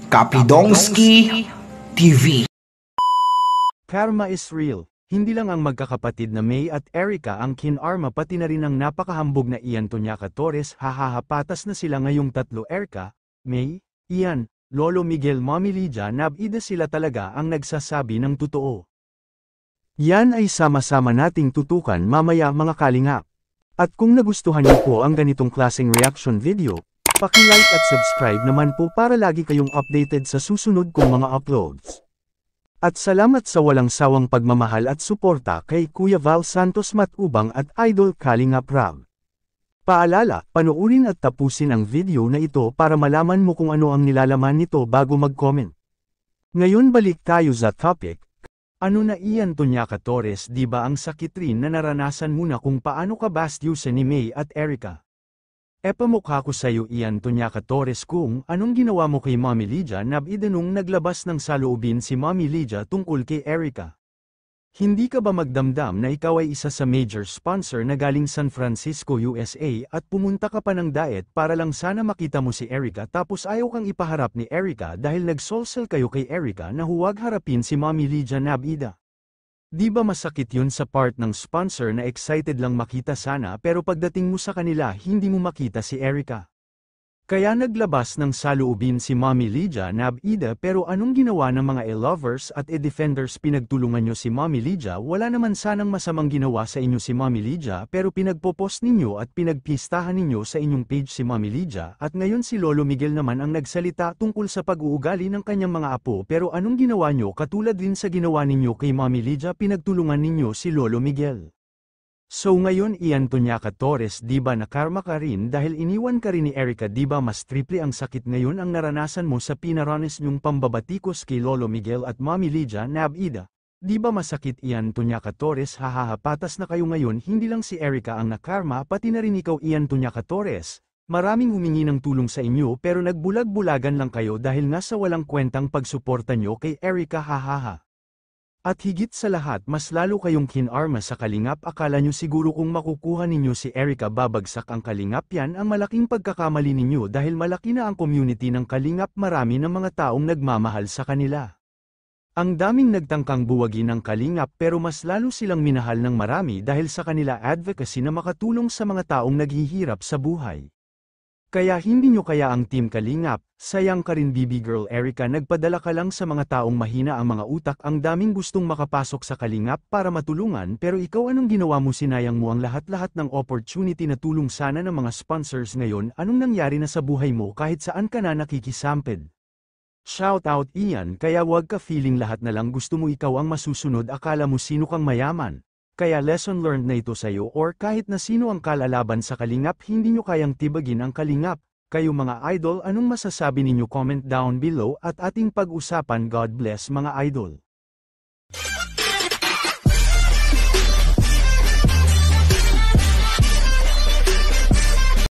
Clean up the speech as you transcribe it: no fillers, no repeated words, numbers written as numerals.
Kapidongski TV. Karma is real. Hindi lang ang magkakapatid na May at Erica ang kinarma, pati na rin ang napakahambog na Ian Toñaca Torres. Hahahapatas na sila ngayong tatlo. Erica, May, Ian, Lolo Miguel, Mommy Lydia, Nab-ida, sila talaga ang nagsasabi ng totoo. Yan ay sama-sama nating tutukan mamaya mga kalingap. At kung nagustuhan niyo po ang ganitong klaseng reaction video, paki-like at subscribe naman po para lagi kayong updated sa susunod kong mga uploads. At salamat sa walang sawang pagmamahal at suporta kay Kuya Val Santos Matubang at Idol Kalingap Rab. Paalala, panoorin at tapusin ang video na ito para malaman mo kung ano ang nilalaman nito bago mag-comment. Ngayon balik tayo sa topic. Ano na Ian Toñaca Torres, di ba ang sakit rin na naranasan mo na kung paano ka bastyusan ni May at Erica? Epamukha ko sa'yo Ian Toñaca Torres kung anong ginawa mo kay Mommy Lydia. Nab-ida nung naglabas ng saloobin si Mommy Lydia tungkol kay Erica. Hindi ka ba magdamdam na ikaw ay isa sa major sponsor na galing San Francisco, USA at pumunta ka pa ng diet para lang sana makita mo si Erica, tapos ayaw kang ipaharap ni Erica dahil nag-social kayo kay Erica na huwag harapin si Mommy Lydia? Nab-ida, di ba masakit yun sa part ng sponsor na excited lang makita sana pero pagdating mo sa kanila hindi mo makita si Erica? Kaya naglabas ng saloobin si Mommy Lydia. Nab-ida, pero anong ginawa ng mga e-lovers at e-defenders? Pinagtulungan nyo si Mommy Lydia. Wala naman sanang masamang ginawa sa inyo si Mommy Lydia, pero pinagpo-post ninyo at pinagpistahan ninyo sa inyong page si Mommy Lydia. At ngayon si Lolo Miguel naman ang nagsalita tungkol sa pag-uugali ng kanyang mga apo. Pero anong ginawa nyo? Katulad din sa ginawa ninyo kay Mommy Lydia, pinagtulungan ninyo si Lolo Miguel. So ngayon Ian Toñaca Torres, di ba nakarma ka rin dahil iniwan ka rin ni Erica? Di ba mas triple ang sakit ngayon ang naranasan mo sa pinaranas nyong pambabatikos kay Lolo Miguel at Mommy Lydia? Nab-ida, di ba masakit Ian Toñaca Torres? Hahahapatas na kayo ngayon. Hindi lang si Erica ang nakarma, pati na rin ikaw Ian Toñaca Torres. Maraming humingi ng tulong sa inyo pero nagbulag-bulagan lang kayo dahil nga sa walang kwentang pagsuporta nyo kay Erica. Hahaha. At higit sa lahat, mas lalo kayong kinarma sa Kalingap. Akala nyo siguro kung makukuha ninyo si Erica babagsak ang Kalingap? Yan ang malaking pagkakamali ninyo dahil malaki na ang community ng Kalingap. Marami ng mga taong nagmamahal sa kanila. Ang daming nagtangkang buwagin ng Kalingap pero mas lalo silang minahal ng marami dahil sa kanila advocacy na makatulong sa mga taong naghihirap sa buhay. Kaya hindi nyo kaya ang Team Kalingap, sayang ka rin baby girl Erica, nagpadala ka lang sa mga taong mahina ang mga utak. Ang daming gustong makapasok sa Kalingap para matulungan pero ikaw anong ginawa mo? Sinayang mo ang lahat-lahat ng opportunity na tulong sana ng mga sponsors. Ngayon anong nangyari na sa buhay mo? Kahit saan ka na nakikisampid. Shout out Ian, kaya wag ka feeling lahat na lang gusto mo ikaw ang masusunod. Akala mo sino kang mayaman. Kaya lesson learned na ito sa'yo, or kahit na sino ang kalalaban sa Kalingap, hindi nyo kayang tibagin ang Kalingap. Kayo mga idol, anong masasabi ninyo? Comment down below at ating pag-usapan. God bless mga idol.